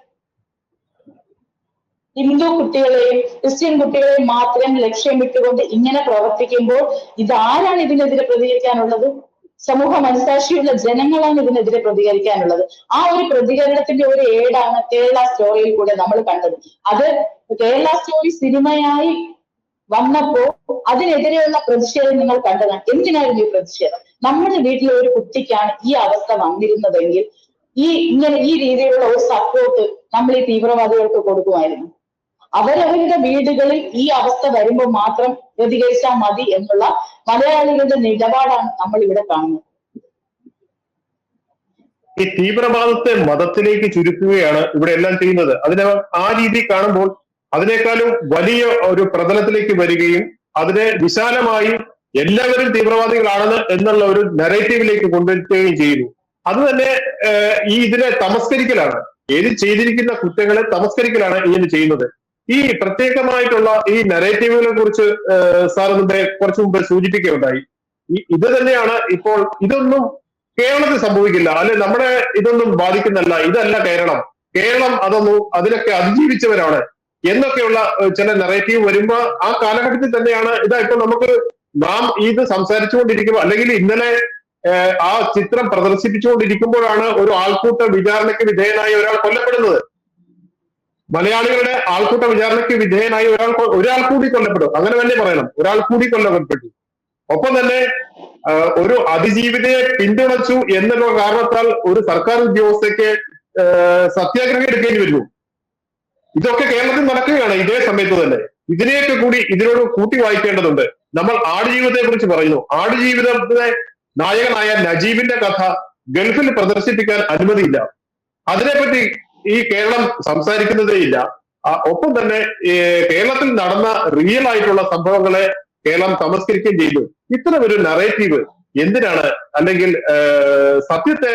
ഹിന്ദു കുട്ടികളെയും ക്രിസ്ത്യൻ കുട്ടികളെയും മാത്രം ലക്ഷ്യമിട്ടുകൊണ്ട് ഇങ്ങനെ പ്രവർത്തിക്കുമ്പോൾ ഇതാരാണ് ഇതിനെതിരെ പ്രതികരിക്കാനുള്ളത്? സമൂഹ മനസാക്ഷിയുള്ള ജനങ്ങളാണ് ഇതിനെതിരെ പ്രതികരിക്കാനുള്ളത്. ആ ഒരു പ്രതികരണത്തിന്റെ ഒരു ഏടാണ് കേരള സ്റ്റോറിയിൽ കൂടെ നമ്മൾ കണ്ടത്. അത് കേരള സ്റ്റോറി സിനിമയായി വന്നപ്പോ അതിനെതിരെയുള്ള പ്രതിഷേധം നിങ്ങൾ കണ്ടതാണ്. എന്തിനായിരുന്നു ഈ പ്രതിഷേധം? നമ്മുടെ വീട്ടിലെ ഒരു കുട്ടിക്കാണ് ഈ അവസ്ഥ വന്നിരുന്നതെങ്കിൽ ഈ രീതിയിലുള്ള ഒരു സപ്പോർട്ട് നമ്മൾ ഈ തീവ്രവാദികൾക്ക് കൊടുക്കുമായിരുന്നു. അവരവരുടെ വീടുകളിൽ ഈ അവസ്ഥ വരുമ്പോൾ മാത്രം പ്രതികരിച്ചാൽ മതി എന്നുള്ള മലയാളികളുടെ നിലപാടാണ് നമ്മൾ ഇവിടെ കാണുന്നത്. ഈ തീവ്രവാദത്തെ മതത്തിലേക്ക് ചുരുക്കുകയാണ് ഇവിടെ എല്ലാം ചെയ്യുന്നത്. അതിനെ ആ രീതി കാണുമ്പോൾ അതിനേക്കാളും വലിയ ഒരു പ്രതലത്തിലേക്ക് വരികയും അതിനെ വിശാലമായി എല്ലാവരും തീവ്രവാദികളാണെന്ന് എന്നുള്ള ഒരു നറേറ്റീവിലേക്ക് കൊണ്ടുവരികയും ചെയ്യുന്നു. അത് തന്നെ ഇതിനെ തമസ്കരിക്കലാണ്, ഏത് ചെയ്തിരിക്കുന്ന കുറ്റങ്ങളെ തമസ്കരിക്കലാണ് ഇങ്ങനെ ചെയ്യുന്നത്. ഈ പ്രത്യേകമായിട്ടുള്ള ഈ നറേറ്റീവുകളെ കുറിച്ച് സാർ മുമ്പേ കുറച്ചു മുമ്പ് സൂചിപ്പിക്കുകയുണ്ടായി. ഇത് തന്നെയാണ് ഇപ്പോൾ ഇതൊന്നും കേരളത്തിൽ സംഭവിക്കില്ല, അല്ലെ നമ്മുടെ ഇതൊന്നും ബാധിക്കുന്നല്ല, ഇതല്ല കേരളം അതൊന്നും അതിനൊക്കെ അതിജീവിച്ചവരാണ് എന്നൊക്കെയുള്ള ചില നറേറ്റീവ് വരുമ്പോ ആ കാലഘട്ടത്തിൽ തന്നെയാണ് ഇതാ ഇപ്പൊ നാം ഇത് സംസാരിച്ചുകൊണ്ടിരിക്കുമ്പോൾ അല്ലെങ്കിൽ ഇന്നലെ ആ ചിത്രം പ്രദർശിപ്പിച്ചുകൊണ്ടിരിക്കുമ്പോഴാണ് ഒരു ആൾക്കൂട്ട വിചാരണയ്ക്ക് വിധേയനായി ഒരാൾ കൊല്ലപ്പെടുന്നത്. മലയാളികളുടെ ആൾക്കൂട്ട വിചാരണയ്ക്ക് വിധേയനായി ഒരാൾ കൂടി കൊല്ലപ്പെടും, അങ്ങനെ തന്നെ പറയണം, ഒരാൾ കൂടി കൊല്ലപ്പെട്ടു. ഒപ്പം തന്നെ ഒരു അതിജീവിതയെ പിന്തുണച്ചു എന്നുള്ള കാരണത്താൽ ഒരു സർക്കാർ ഉദ്യോഗസ്ഥയ്ക്ക് സത്യാഗ്രഹം എടുക്കേണ്ടി വരുന്നു. ഇതൊക്കെ കേരളത്തിൽ നടക്കുകയാണ് ഇതേ സമയത്ത് തന്നെ. ഇതിനെയൊക്കെ കൂടി ഇതിനോട് കൂട്ടി വായിക്കേണ്ടതുണ്ട്. നമ്മൾ ആടുജീവിതത്തെ കുറിച്ച് പറയുന്നു. ആടുജീവിതത്തിലെ നായകനായ നജീബിന്റെ കഥ ഗൾഫിൽ പ്രദർശിപ്പിക്കാൻ അനുമതിയില്ല. അതിനെപ്പറ്റി ഈ കേരളം സംസാരിക്കുന്നതേ ഇല്ല. ഒപ്പം തന്നെ കേരളത്തിൽ നടന്ന റിയൽ ആയിട്ടുള്ള സംഭവങ്ങളെ കേരളം തമസ്കരിക്കുകയും ചെയ്തു. ഇത്തരം ഒരു നറേറ്റീവ് എന്തിനാണ്? അല്ലെങ്കിൽ സത്യത്തെ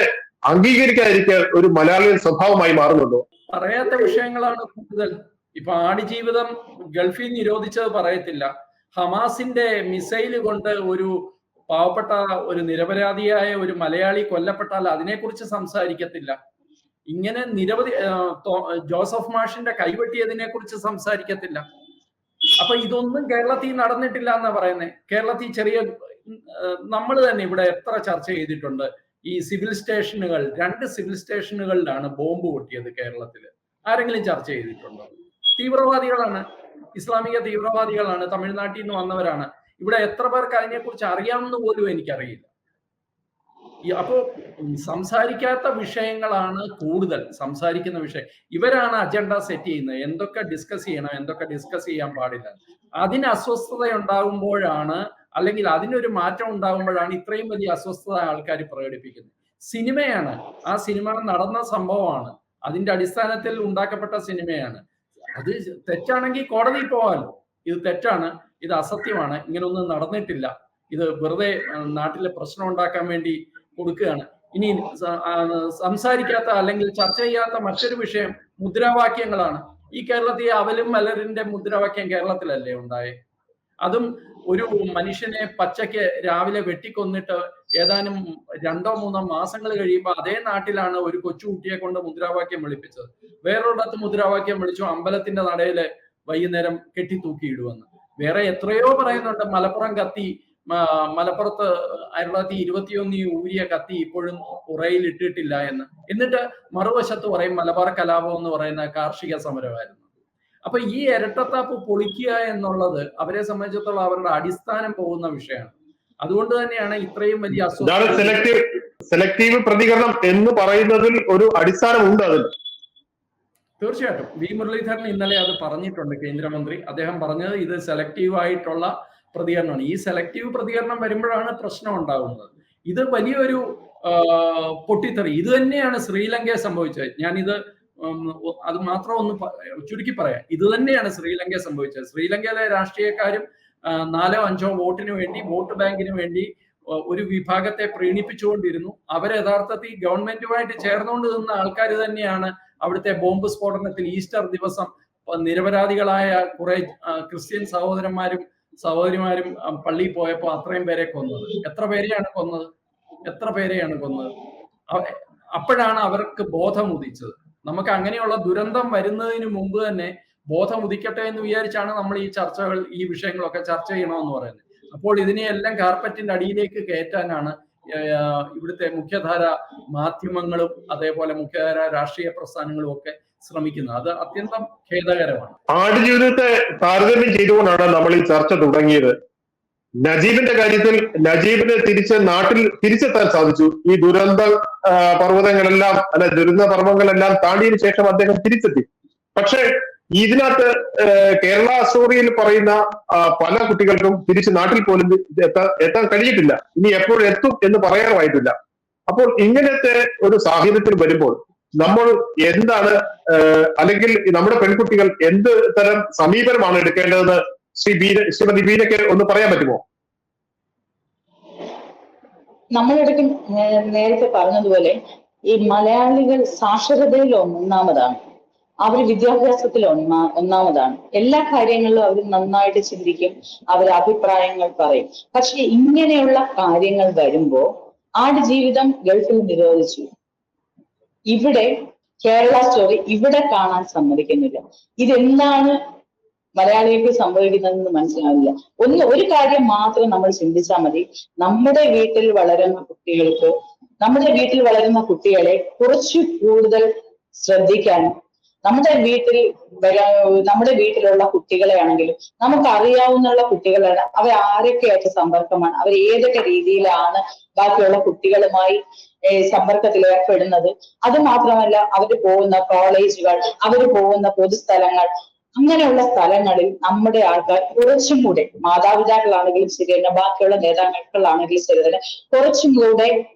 അംഗീകരിക്കാതിരിക്കാൻ ഒരു മലയാളിയുടെ സ്വഭാവമായി മാറുന്നുണ്ടോ? പറയാത്ത വിഷയങ്ങളാണ് കൂടുതൽ. ഇപ്പൊ ആടുജീവിതം ഗൾഫിൽ നിരോധിച്ചത് പറയത്തില്ല. ഹമാസിന്റെ മിസൈല് കൊണ്ട് ഒരു പാവപ്പെട്ട ഒരു നിരപരാധിയായ ഒരു മലയാളി കൊല്ലപ്പെട്ടാൽ അതിനെക്കുറിച്ച് സംസാരിക്കത്തില്ല. ഇങ്ങനെ നിരവധി ജോസഫ് മാഷിന്റെ കൈവെട്ടിയതിനെ കുറിച്ച് സംസാരിക്കത്തില്ല. അപ്പൊ ഇതൊന്നും കേരളത്തിൽ നടന്നിട്ടില്ല എന്നാ പറയുന്നത്. കേരളത്തിൽ നമ്മൾ തന്നെ ഇവിടെ എത്ര ചർച്ച ചെയ്തിട്ടുണ്ട്. ഈ സിവിൽ സ്റ്റേഷനുകൾ, 2 സിവിൽ സ്റ്റേഷനുകളിലാണ് ബോംബ് പൊട്ടിയത് കേരളത്തിൽ. ആരെങ്കിലും ചർച്ച ചെയ്തിട്ടുണ്ടോ? തീവ്രവാദികളാണ്, ഇസ്ലാമിക തീവ്രവാദികളാണ്, തമിഴ്നാട്ടിൽ നിന്ന് വന്നവരാണ്. ഇവിടെ എത്ര പേർക്ക് അതിനെക്കുറിച്ച് അറിയാമെന്ന് പോലും എനിക്കറിയില്ല. അപ്പോ സംസാരിക്കാത്ത വിഷയങ്ങളാണ് കൂടുതൽ സംസാരിക്കുന്ന വിഷയം. ഇവരാണ് അജണ്ട സെറ്റ് ചെയ്യുന്നത്, എന്തൊക്കെ ഡിസ്കസ് ചെയ്യണം, എന്തൊക്കെ ഡിസ്കസ് ചെയ്യാൻ പാടില്ല. അതിന് അസ്വസ്ഥത ഉണ്ടാകുമ്പോഴാണ്, അല്ലെങ്കിൽ അതിനൊരു മാറ്റം ഉണ്ടാകുമ്പോഴാണ് ഇത്രയും വലിയ അസ്വസ്ഥത ആൾക്കാർ പ്രകടിപ്പിക്കുന്നത്. സിനിമയാണ്, ആ സിനിമ നടന്ന സംഭവമാണ്, അതിന്റെ അടിസ്ഥാനത്തിൽ ഉണ്ടാക്കപ്പെട്ട സിനിമയാണ്. അത് തെറ്റാണെങ്കിൽ കോടതിയിൽ പോകാമല്ലോ. ഇത് തെറ്റാണ്, ഇത് അസത്യമാണ്, ഇങ്ങനൊന്നും നടന്നിട്ടില്ല, ഇത് വെറുതെ നാട്ടിലെ പ്രശ്നം ഉണ്ടാക്കാൻ വേണ്ടി കൊടുക്കുകയാണ്. ഇനി സംസാരിക്കാത്ത അല്ലെങ്കിൽ ചർച്ച ചെയ്യാത്ത മറ്റൊരു വിഷയം മുദ്രാവാക്യങ്ങളാണ്. ഈ കേരളത്തിൽ അവലും മലരിന്റെ മുദ്രാവാക്യം കേരളത്തിലല്ലേ ഉണ്ടായേ? അതും ഒരു മനുഷ്യനെ പച്ചയ്ക്ക് രാവിലെ വെട്ടിക്കൊന്നിട്ട് ഏതാനും 2-3 മാസങ്ങൾ കഴിയുമ്പോൾ അതേ നാട്ടിലാണ് ഒരു കൊച്ചുകുട്ടിയെ കൊണ്ട് മുദ്രാവാക്യം വിളിപ്പിച്ചത്. വേറൊരിടത്ത് മുദ്രാവാക്യം വിളിച്ചു അമ്പലത്തിന്റെ നടയില് വൈകുന്നേരം കെട്ടിത്തൂക്കിയിടുവെന്ന്. വേറെ എത്രയോ പറയുന്നുണ്ട്. മലപ്പുറം കത്തി, മലപ്പുറത്ത് 1921 ഊരിയ കത്തി ഇപ്പോഴും ഉറയിൽ ഇട്ടിട്ടില്ല എന്ന്. എന്നിട്ട് മറുവശത്ത് പറയും മലബാർ കലാപം എന്ന് പറയുന്ന കാർഷിക സമരമായിരുന്നു. അപ്പൊ ഈ ഇരട്ടത്താപ്പ് പൊളിക്കുക എന്നുള്ളത് അവരെ സംബന്ധിച്ചിടത്തോളം അവരുടെ അടിസ്ഥാനം പോകുന്ന വിഷയമാണ്. അതുകൊണ്ട് തന്നെയാണ് ഇത്രയും വലിയ സെലക്ടീവ് പ്രതികരണം എന്ന് പറയുന്നതിൽ ഒരു അടിസ്ഥാനമുണ്ട് അതിൽ. തീർച്ചയായിട്ടും വി മുരളീധരൻ ഇന്നലെ അത് പറഞ്ഞിട്ടുണ്ട്, കേന്ദ്രമന്ത്രി. അദ്ദേഹം പറഞ്ഞത് ഇത് സെലക്റ്റീവ് ആയിട്ടുള്ള പ്രതികരണമാണ്. ഈ സെലക്റ്റീവ് പ്രതികരണം വരുമ്പോഴാണ് പ്രശ്നം ഉണ്ടാകുന്നത്. ഇത് വലിയൊരു പൊട്ടിത്തെറി. ഇത് തന്നെയാണ് ശ്രീലങ്കയെ സംഭവിച്ചത്. ഞാനിത് അത് മാത്രം ഒന്ന് ചുരുക്കി പറയാം. ഇത് തന്നെയാണ് ശ്രീലങ്കയെ സംഭവിച്ചത്. ശ്രീലങ്കയിലെ രാഷ്ട്രീയക്കാരും 4-5 വോട്ടിന് വേണ്ടി, വോട്ട് ബാങ്കിന് വേണ്ടി ഒരു വിഭാഗത്തെ പ്രീണിപ്പിച്ചുകൊണ്ടിരുന്നു. അവർ യഥാർത്ഥത്തിൽ ഗവൺമെന്റുമായിട്ട് ചേർന്നുകൊണ്ട് നിന്ന ആൾക്കാർ തന്നെയാണ് അവിടുത്തെ ബോംബ് സ്ഫോടനത്തിൽ ഈസ്റ്റർ ദിവസം നിരപരാധികളായ കുറെ ക്രിസ്ത്യൻ സഹോദരന്മാരും സഹോദരിമാരും പള്ളിയിൽ പോയപ്പോൾ അത്രയും പേരെ കൊന്നത്. എത്ര പേരെയാണ് കൊന്നത്? അപ്പോഴാണ് അവർക്ക് ബോധം ഉദിച്ചത്. നമുക്ക് അങ്ങനെയുള്ള ദുരന്തം വരുന്നതിന് മുമ്പ് തന്നെ ബോധം ഉദിക്കട്ടെ എന്ന് വിചാരിച്ചാണ് നമ്മൾ ഈ വിഷയങ്ങളൊക്കെ ചർച്ച ചെയ്യണമെന്ന് പറയുന്നത്. അപ്പോൾ ഇതിനെയെല്ലാം കാർപ്പറ്റിന്റെ അടിയിലേക്ക് കയറ്റാനാണ് ഇവിടുത്തെ മുഖ്യധാര മാധ്യമങ്ങളും അതേപോലെ മുഖ്യധാര രാഷ്ട്രീയ പ്രസ്ഥാനങ്ങളും ഒക്കെ ശ്രമിക്കുന്നത്. അത് അത്യന്തം ഖേദകരമാണ്. ആടുജീവിതത്തെ താരതമ്യം ചെയ്തുകൊണ്ടാണ് നമ്മൾ ഈ ചർച്ച തുടങ്ങിയത്. നജീബിന്റെ കാര്യത്തിൽ നജീബിന് നാട്ടിൽ തിരിച്ചെത്താൻ സാധിച്ചു. ഈ ദുരന്ത പർവ്വതങ്ങളെല്ലാം ദുരന്ത പർവ്വങ്ങളെല്ലാം താണ്ടിയതിനു ശേഷം അദ്ദേഹം തിരിച്ചെത്തി. പക്ഷെ ഇതിനകത്ത് കേരള സ്റ്റോറിയിൽ പറയുന്ന പല കുട്ടികൾക്കും തിരിച്ച് നാട്ടിൽ പോലും എത്താൻ കഴിഞ്ഞിട്ടില്ല. ഇനി എപ്പോഴെത്തും എന്ന് പറയാറുമായിട്ടില്ല. അപ്പോൾ ഇങ്ങനത്തെ ഒരു സാഹചര്യത്തിൽ വരുമ്പോൾ നമ്മൾ എന്താണ്, അല്ലെങ്കിൽ നമ്മുടെ പെൺകുട്ടികൾ എന്ത് തരം സമീപനമാണ് എടുക്കേണ്ടതെന്ന് ശ്രീമതി ബീനയ്ക്ക് ഒന്ന് പറയാൻ പറ്റുമോ? നമ്മളിടയ്ക്ക് നേരത്തെ പറഞ്ഞതുപോലെ ഈ മലയാളികൾ സാക്ഷരതയിൽ ഒന്നാമതാണ്, അവർ വിദ്യാഭ്യാസത്തിൽ ഒന്നാമതാണ്. എല്ലാ കാര്യങ്ങളിലും അവർ നന്നായിട്ട് ചിന്തിക്കും, അവർ അഭിപ്രായങ്ങൾ പറയും. പക്ഷെ ഇങ്ങനെയുള്ള കാര്യങ്ങൾ വരുമ്പോ ആടുജീവിതം ഗൾഫിൽ നിരോധിച്ചു, ഇവിടെ കേരള സ്റ്റോറി ഇവിടെ കാണാൻ സമ്മതിക്കുന്നില്ല. ഇതെന്താണ് മലയാളികൾക്ക് സംഭവിക്കുന്നതെന്ന് മനസ്സിലാവില്ല. ഒരു കാര്യം മാത്രം നമ്മൾ ചിന്തിച്ചാൽ മതി. നമ്മുടെ വീട്ടിൽ വളരുന്ന കുട്ടികളെ കുറച്ചു കൂടുതൽ ശ്രദ്ധിക്കാനും, നമ്മുടെ വീട്ടിലുള്ള കുട്ടികളെ ആണെങ്കിലും നമുക്ക് അറിയാവുന്ന കുട്ടികളാണ്, അവർ ആരൊക്കെയായിട്ട് സമ്പർക്കമാണ്, അവർ ഏതൊക്കെ രീതിയിലാണ് ബാക്കിയുള്ള കുട്ടികളുമായി സമ്പർക്കത്തിൽ ഏർപ്പെടുന്നത്. അത് മാത്രമല്ല അവർ പോകുന്ന കോളേജുകൾ, അവർ പോകുന്ന പൊതുസ്ഥലങ്ങൾ, അങ്ങനെയുള്ള സ്ഥലങ്ങളിൽ നമ്മുടെ ആൾക്കാർ കുറച്ചും കൂടെ, മാതാപിതാക്കളാണെങ്കിലും ശരി തന്നെ, ബാക്കിയുള്ള നേതാക്കളാണെങ്കിലും ശരി തന്നെ, കുറച്ചും കൂടെ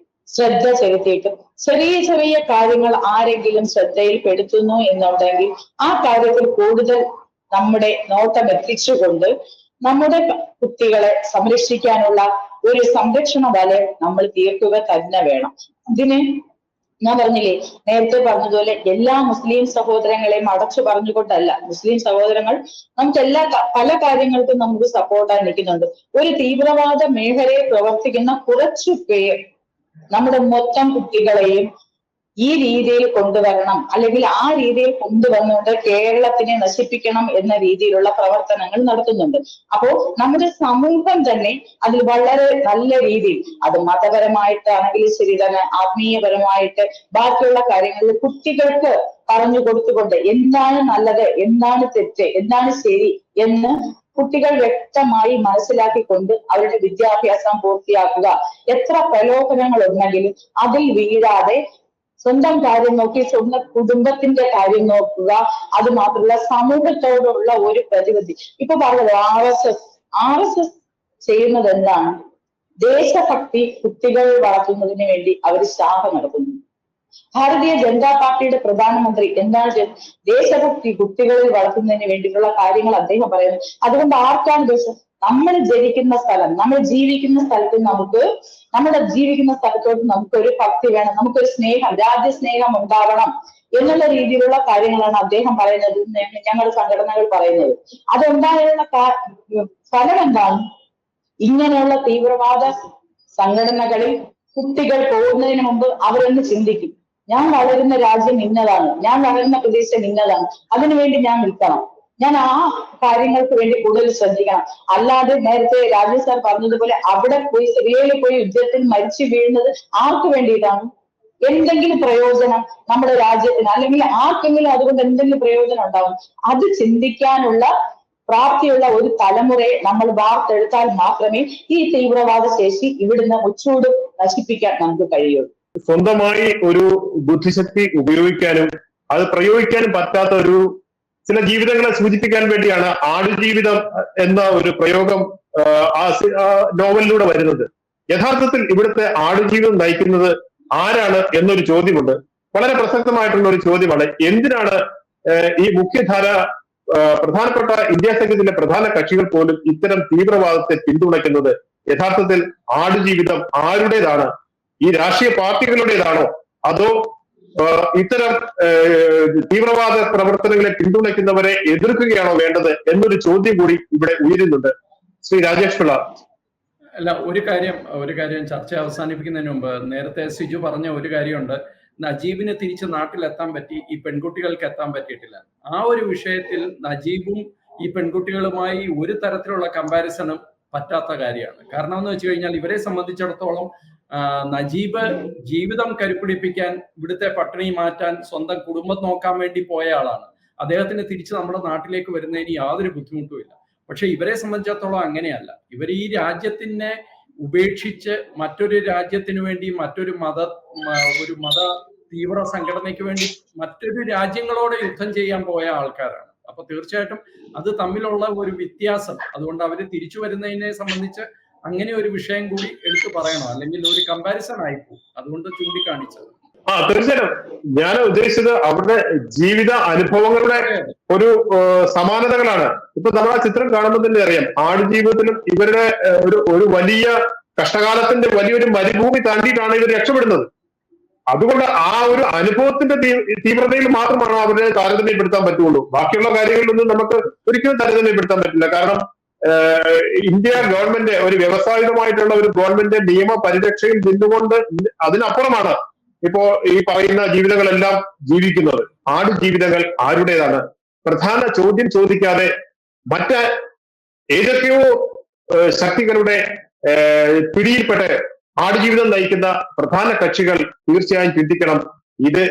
ശ്രദ്ധ ചെലുത്തിയിട്ട് ചെറിയ ചെറിയ കാര്യങ്ങൾ ആരെങ്കിലും ശ്രദ്ധയിൽപ്പെടുത്തുന്നു എന്നുണ്ടെങ്കിൽ ആ കാര്യത്തിൽ കൂടുതൽ നമ്മുടെ നോട്ടം എത്തിച്ചുകൊണ്ട് നമ്മുടെ കുട്ടികളെ സംരക്ഷിക്കാനുള്ള ഒരു സംരക്ഷണ വലയം നമ്മൾ തീർക്കുക തന്നെ വേണം. ഇതിന് ഞാൻ പറഞ്ഞില്ലേ, നേരത്തെ പറഞ്ഞതുപോലെ എല്ലാ മുസ്ലിം സഹോദരങ്ങളെയും അടച്ചു പറഞ്ഞുകൊണ്ടല്ല. മുസ്ലിം സഹോദരങ്ങൾ നമുക്ക് പല കാര്യങ്ങൾക്കും നമുക്ക് സപ്പോർട്ടായി നിൽക്കുന്നുണ്ട്. ഒരു തീവ്രവാദ മേഖലയിൽ പ്രവർത്തിക്കുന്ന കുറച്ചു പേർ നമ്മുടെ മൊത്തം കുട്ടികളെയും ഈ രീതിയിൽ കൊണ്ടുവരണം, അല്ലെങ്കിൽ ആ രീതിയിൽ കൊണ്ടുവന്നുകൊണ്ട് കേരളത്തിനെ നശിപ്പിക്കണം എന്ന രീതിയിലുള്ള പ്രവർത്തനങ്ങൾ നടത്തുന്നുണ്ട്. അപ്പോ നമ്മുടെ സമൂഹം തന്നെ അതിൽ വളരെ നല്ല രീതിയിൽ, അത് മതപരമായിട്ടാണെങ്കിലും ശരി തന്നെ, ആത്മീയപരമായിട്ട്, ബാക്കിയുള്ള കാര്യങ്ങളിൽ കുട്ടികൾക്ക് പറഞ്ഞു കൊടുത്തുകൊണ്ട് എന്താണ് നല്ലത്, എന്താണ് തെറ്റ്, എന്താണ് ശരി എന്ന് കുട്ടികൾ വ്യക്തമായി മനസ്സിലാക്കിക്കൊണ്ട് അവരുടെ വിദ്യാഭ്യാസം പൂർത്തിയാക്കുക. എത്ര പ്രലോഭനങ്ങൾ ഉണ്ടെങ്കിലും അതിൽ വീഴാതെ സ്വന്തം കാര്യം നോക്കി, സ്വന്തം കുടുംബത്തിന്റെ കാര്യം നോക്കുക. അത് മാത്രമല്ല സമൂഹത്തോടുള്ള ഒരു പ്രതിബദ്ധി. ഇപ്പൊ പറഞ്ഞത് RSS ചെയ്യുന്നത് എന്താണ്? ദേശഭക്തി കുട്ടികൾ വളർത്തുന്നതിന് വേണ്ടി അവർ ശാഖ നടത്തുന്നു. ഭാരതീയ ജനതാ പാർട്ടിയുടെ പ്രധാനമന്ത്രി എന്താണ് ദേശഭക്തി കുട്ടികളിൽ വളർത്തുന്നതിന് വേണ്ടിയിട്ടുള്ള കാര്യങ്ങൾ അദ്ദേഹം പറയുന്നത്. അതുകൊണ്ട് ആർക്കാണ് നമ്മൾ ജനിക്കുന്ന സ്ഥലം, നമ്മൾ ജീവിക്കുന്ന സ്ഥലത്ത് നമ്മുടെ ജീവിക്കുന്ന സ്ഥലത്തോട്ട് നമുക്കൊരു ഭക്തി വേണം, നമുക്കൊരു സ്നേഹം, രാജ്യസ്നേഹം ഉണ്ടാവണം എന്നുള്ള രീതിയിലുള്ള കാര്യങ്ങളാണ് അദ്ദേഹം പറയുന്നത്, ഞങ്ങളുടെ സംഘടനകൾ പറയുന്നത്. അതുണ്ടായുള്ള ഫലം എന്താണ്? ഇങ്ങനെയുള്ള തീവ്രവാദ സംഘടനകളിൽ കുട്ടികൾ പോകുന്നതിന് മുമ്പ് അവരൊന്ന് ചിന്തിക്കും, ഞാൻ വളരുന്ന രാജ്യം ഇന്നതാണ്, ഞാൻ വളരുന്ന പ്രദേശം ഇന്നതാണ്, അതിനുവേണ്ടി ഞാൻ നിൽക്കണം, ഞാൻ ആ കാര്യങ്ങൾക്ക് വേണ്ടി കൂടുതൽ ശ്രദ്ധിക്കണം. അല്ലാതെ നേരത്തെ രാജേഷ് സാർ പറഞ്ഞതുപോലെ അവിടെ പോയി സിറിയയിൽ പോയി യുദ്ധത്തിൽ മരിച്ചു വീഴുന്നത് ആർക്ക് വേണ്ടിയിട്ടാണ്? എന്തെങ്കിലും പ്രയോജനം നമ്മുടെ രാജ്യത്തിന് അല്ലെങ്കിൽ ആർക്കെങ്കിലും അതുകൊണ്ട് എന്തെങ്കിലും പ്രയോജനം ഉണ്ടാവും? അത് ചിന്തിക്കാനുള്ള പ്രാപ്തിയുള്ള ഒരു തലമുറയെ നമ്മൾ വാർത്തെടുത്താൽ മാത്രമേ ഈ തീവ്രവാദ ശേഷി ഇവിടുന്ന് മുച്ചൂട് നശിപ്പിക്കാൻ നമുക്ക് കഴിയുള്ളൂ. സ്വന്തമായി ഒരു ബുദ്ധിശക്തി ഉപയോഗിക്കാനും അത് പ്രയോഗിക്കാനും പറ്റാത്ത ചില ജീവിതങ്ങളെ സൂചിപ്പിക്കാൻ വേണ്ടിയാണ് ആടുജീവിതം എന്ന ഒരു പ്രയോഗം ആ നോവലിലൂടെ വരുന്നത്. യഥാർത്ഥത്തിൽ ഇവിടുത്തെ ആടുജീവിതം നയിക്കുന്നത് ആരാണ് എന്നൊരു ചോദ്യമുണ്ട്. വളരെ പ്രസക്തമായിട്ടുള്ള ഒരു ചോദ്യമാണ്. എന്തിനാണ് ഈ മുഖ്യധാര പ്രധാനപ്പെട്ട ഇന്ത്യ സഖ്യത്തിലെ പ്രധാന കക്ഷികൾ പോലും ഇത്തരം തീവ്രവാദത്തെ പിന്തുണയ്ക്കുന്നത്? യഥാർത്ഥത്തിൽ ആടുജീവിതം ആരുടേതാണ്? ഈ രാഷ്ട്രീയ പാർട്ടികളുടേതാണോ അതോ ഇത്തരം തീവ്രവാദ പ്രവർത്തനങ്ങളെ പിന്തുണയ്ക്കുന്നവരെ എതിർക്കുകയാണോ വേണ്ടത് എന്നൊരു ചോദ്യം കൂടി ഇവിടെ ഉയരുന്നുണ്ട്. ശ്രീ രാജേഷ് പിള്ള. അല്ല, ഒരു കാര്യം ചർച്ച അവസാനിപ്പിക്കുന്നതിന് മുമ്പ് നേരത്തെ സിജു പറഞ്ഞ ഒരു കാര്യമുണ്ട്. നജീബിന് തിരിച്ച് നാട്ടിലെത്താൻ പറ്റി, ഈ പെൺകുട്ടികൾക്ക് എത്താൻ പറ്റിയിട്ടില്ല. ആ ഒരു വിഷയത്തിൽ നജീബും ഈ പെൺകുട്ടികളുമായി ഒരു തരത്തിലുള്ള കമ്പാരിസണും പറ്റാത്ത കാര്യമാണ്. കാരണം എന്ന് വെച്ച് കഴിഞ്ഞാൽ ഇവരെ സംബന്ധിച്ചിടത്തോളം നജീബ് ജീവിതം കരുപ്പിടിപ്പിക്കാൻ, ഇവിടുത്തെ പട്ടിണി മാറ്റാൻ, സ്വന്തം കുടുംബം നോക്കാൻ വേണ്ടി പോയ ആളാണ്. അദ്ദേഹത്തിന് തിരിച്ച് നമ്മുടെ നാട്ടിലേക്ക് വരുന്നതിന് യാതൊരു ബുദ്ധിമുട്ടുമില്ല. പക്ഷെ ഇവരെ സംബന്ധിച്ചിടത്തോളം അങ്ങനെയല്ല. ഇവർ ഈ രാജ്യത്തിനെ ഉപേക്ഷിച്ച് മറ്റൊരു രാജ്യത്തിന് വേണ്ടി, മറ്റൊരു മത തീവ്ര സംഘടനയ്ക്ക് വേണ്ടി മറ്റൊരു രാജ്യങ്ങളോട് യുദ്ധം ചെയ്യാൻ പോയ ആൾക്കാരാണ്. അപ്പൊ തീർച്ചയായിട്ടും അത് തമ്മിലുള്ള ഒരു വ്യത്യാസം, അതുകൊണ്ട് അവര് തിരിച്ചു വരുന്നതിനെ സംബന്ധിച്ച് അങ്ങനെ ഒരു വിഷയം കൂടി എടുത്തു പറയണം, അല്ലെങ്കിൽ ഒരു കമ്പാരിസൺ ആയിപ്പോ, അതുകൊണ്ട് ചൂണ്ടിക്കാണിച്ചത്. തീർച്ചയായിട്ടും ഞാൻ ഉദ്ദേശിച്ചത് അവരുടെ ജീവിത അനുഭവങ്ങളുടെ ഒരു സമാനതകളാണ്. ഇപ്പൊ നമ്മൾ ആ ചിത്രം കാണുമ്പോൾ തന്നെ അറിയാം, ആടുജീവിതത്തിലും ഇവരുടെ ഒരു വലിയ കഷ്ടകാലത്തിന്റെ വലിയൊരു മരുഭൂമി താണ്ടിയിട്ടാണ് ഇവർ രക്ഷപ്പെടുന്നത്. അതുകൊണ്ട് ആ ഒരു അനുഭവത്തിന്റെ തീവ്രതയിൽ മാത്രമാണ് അവരെ താരതമ്യപ്പെടുത്താൻ പറ്റുള്ളൂ. ബാക്കിയുള്ള കാര്യങ്ങളിലൊന്നും നമുക്ക് ഒരിക്കലും താരതമ്യപ്പെടുത്താൻ പറ്റില്ല. കാരണം ഇന്ത്യ ഗവൺമെന്റ് ഒരു വ്യവസായികമായിട്ടുള്ള ഒരു ഗവൺമെന്റ് നിയമ പരിരക്ഷയിൽ നിന്നുകൊണ്ട് അതിനപ്പുറമാണ് ഇപ്പോ ഈ പറയുന്ന ജീവിതങ്ങളെല്ലാം ജീവിക്കുന്നത്. ആടുജീവിതങ്ങൾ ആരുടേതാണ്? പ്രധാന ചോദ്യം ചോദിക്കാതെ മറ്റ് ഏതൊക്കെയോ ശക്തികളുടെ പിടിയിൽപ്പെട്ട് ആടുജീവിതം നയിക്കുന്ന പ്രധാന കക്ഷികൾ തീർച്ചയായും ചിന്തിക്കണം. ഇത്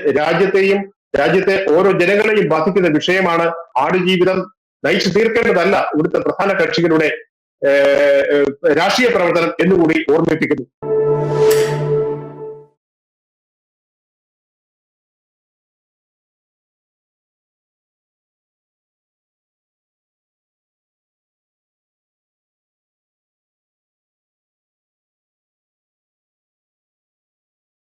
രാജ്യത്തെ ഓരോ ജനങ്ങളെയും ബാധിക്കുന്ന വിഷയമാണ്. ആടുജീവിതം നയിച്ചു തീർക്കേണ്ടതല്ല ഇവിടുത്തെ പ്രധാന കക്ഷികളുടെ രാഷ്ട്രീയ പ്രവർത്തനം എന്നുകൂടി ഓർമ്മിപ്പിക്കുന്നു.